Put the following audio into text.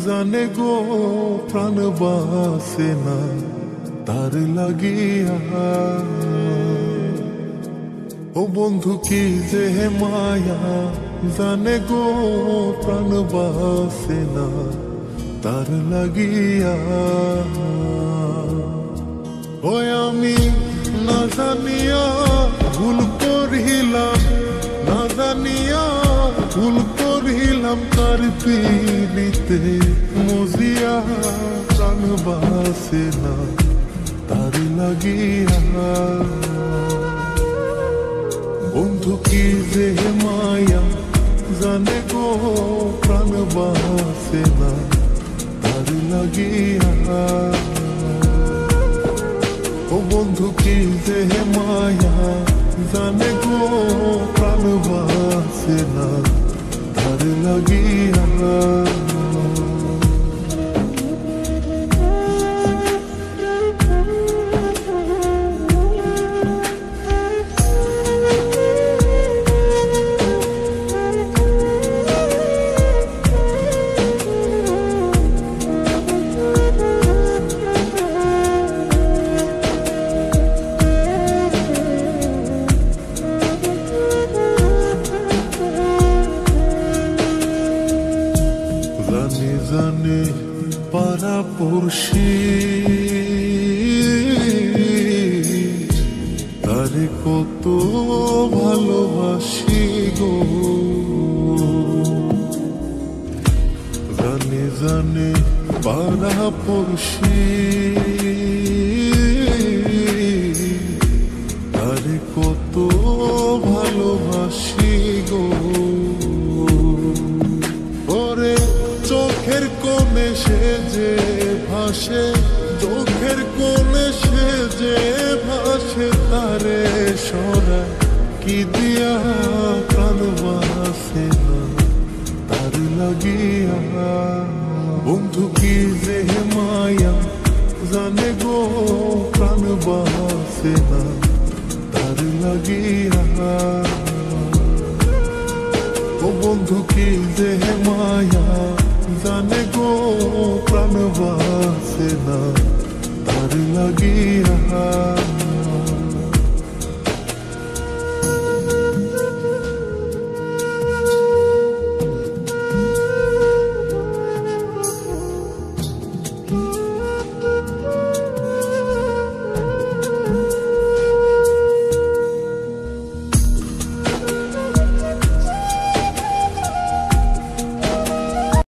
জানে গো প্রাণ বাসে না তার লাগিয়া। ও বন্ধু কি যে মায়া, জানে গো প্রাণ বাসে না তার লাগিয়া। ও আমি না জানিয়া ভুল করিলাম, না জানিয়া ভুল করিলাম তার পিড়িতে মজিয়া। প্রাণ বাসে না তার লাগিয়া। বন্ধু কি যে মায়া, জানে গো প্রাণ বাসে না তার লাগিয়া। ও বন্ধু কি যে মায়া, জানে গো প্রাণ বাসে না তার লাগিয়া। জানি জানি পাড়া পড়শি তারে কত ভালোবাসি গো। জানি জানি পাড়া পড়শি তারে কত ভালোবাসি গো। ওরে চোখের কোণে সে যে ভাসে, চোখের কোণে সে যে ভাসে তারে সরা কি দিয়া প্রাণ বাসে না তার লাগিয়া। বন্ধু কি যে মায়া, জানে গো প্রাণ বাসে না তার লাগিয়া। ও বন্ধু কি যে মায়া, জানে গো প্রাণ বাসে না তার লাগিয়া।